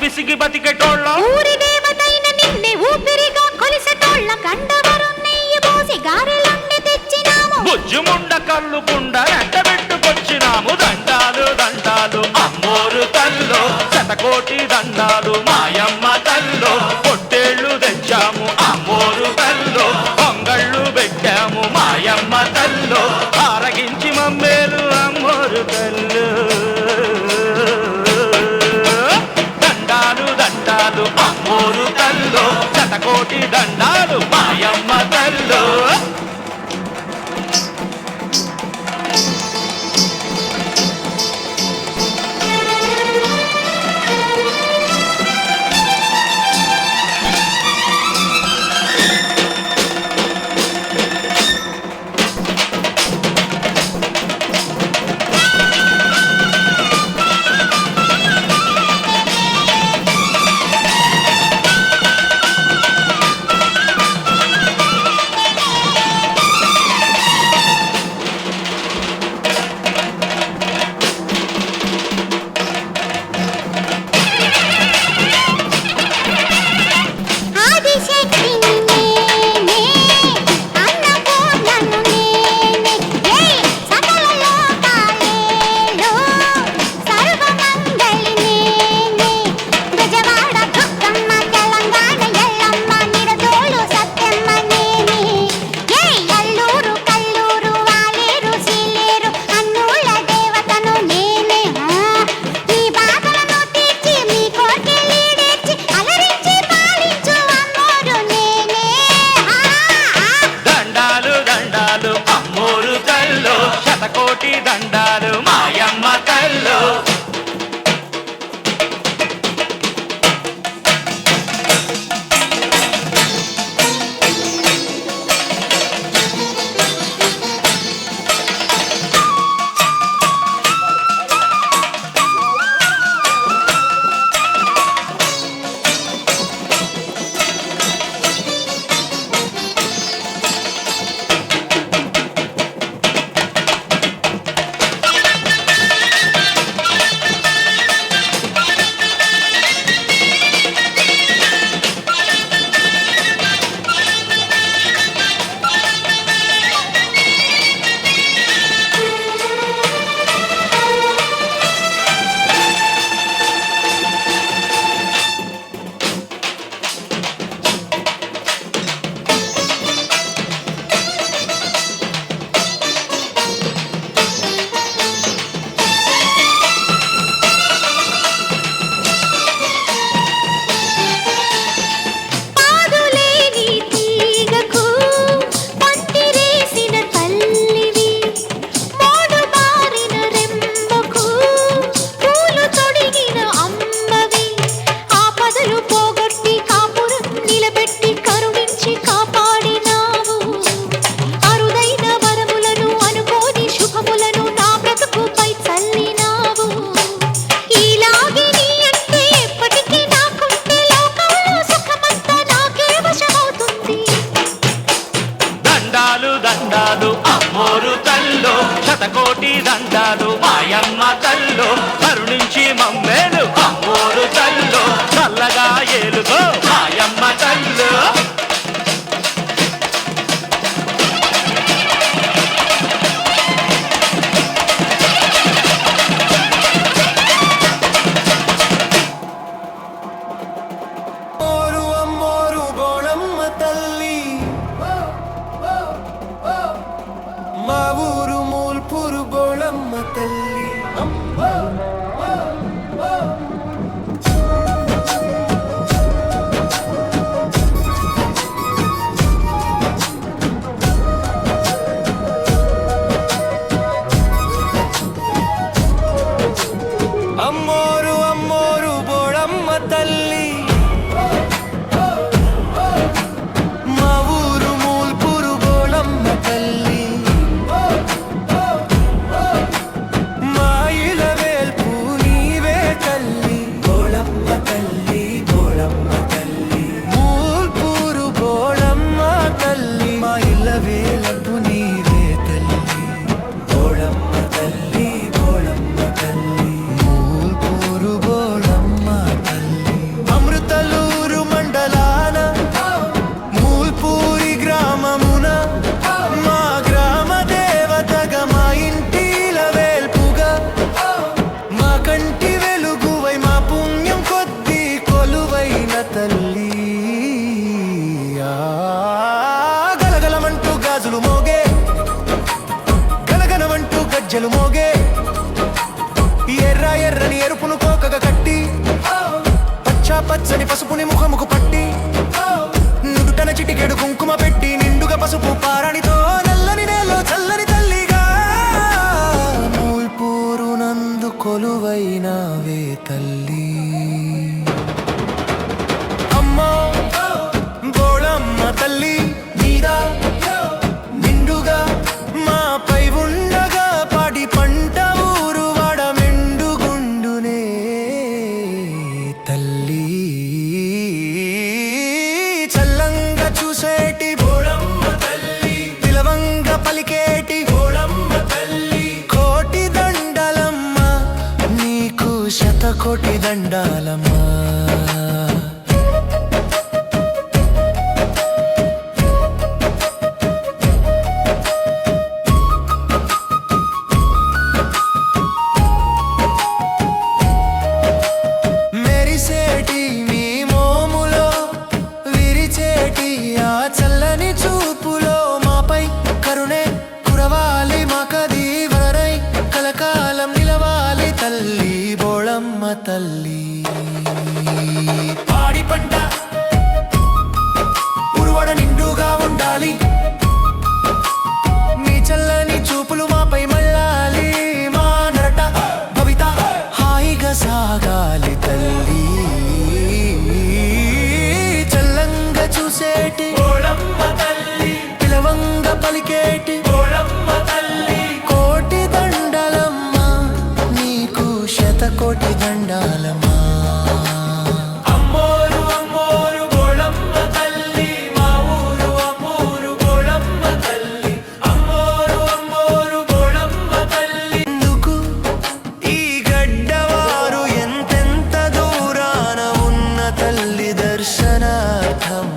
విసిగి బతికెటోళ్ళం ఊరి దేవతైన నిన్నే ఊపిరిగా కొలిసెటోళ్ళ కండవరం నెయ్యి పోసి గారెలండి తెచ్చినాము బుజ్జుముండ కళ్ళు కుండ ఎండబెట్టుకొచ్చినాము దండాలు దండాలు అమ్మోరు తల్లో శతకోటి దండాలు మాయమ్మ తల్లో పొట్టేళ్ళు తెచ్చాము అమ్మోరు తల్లో పొంగళ్ళు పెట్టాము మాయమ్మ తల్లో ఆరగించి మమ్మేలు అమ్మోరు తల్లు దండాలు దండాలు అమ్మోరు తల్లో శతకోటి దండాలు మాయమ్మ తల్లో శతకోటి దండాలు మాయమ్మ తల్లో దండాలు అమ్మోరు తల్లో శతకోటి దండాలు మాయమ్మ తల్లో కరుణించి మమ్మేలు అమ్మోరు తల్లో చల్లగా ఏలుగో మాయమ్మ తల్లో తల్లి పచ్చని పసుపుని ముఖముకు పట్టి నుదుటన చిటికెడు కుంకుమ పెట్టి నిండుగా పసుపు పారాణితో నల్లని నేలో చల్లని తల్లిగా నూల్పూరునందు కొలువైనవే తల్లి. అమ్మో బోళమ్మ తల్లి నీదా నిండుగా మాపై ఉండగా పాడి పంట ఊరు వాడ మెండుగుండునే తల్లి. చల్లంగా చూసేటి బోళమ్మ తల్లి పిలవంగా పలికేటి బోళమ్మ తల్లి కోటి దండాలమ్మ నీకు శతకోటి దండాలమ్మ. మెరిసేటి మీ మోములో విరిచేటి ఆ చల్లని చూపులో మాపై కరుణే కురవాలి మాకది వరై కలకాలం నిలవాలి తల్లి బోళమ్మ తల్లి. పాడి పంట ఉరువడ నిండుగా ఉండాలి మీ చల్లని చూపులు మాపై మళ్ళాలి మా నరట భవిత హాయిగా సాగాలి తల్లి. చల్లంగా చూసేటి బోళమ్మ తల్లి పిలవంగా పలికేటి బోళమ్మ తల్లి కోటి దండాలమ్మ నీకు శతకోటి దండాలమ్మ. అమ్మోరు అమ్మోరు బోళమ్మ తల్లి మా ఊరు అమ్మోరు బోళమ్మ తల్లి అమ్మోరు అమ్మోరు బోళమ్మ తల్లి. ఎందుకు ఈ గడ్డవారు ఎంతెంత దూరాన ఉన్న తల్లి దర్శనార్థం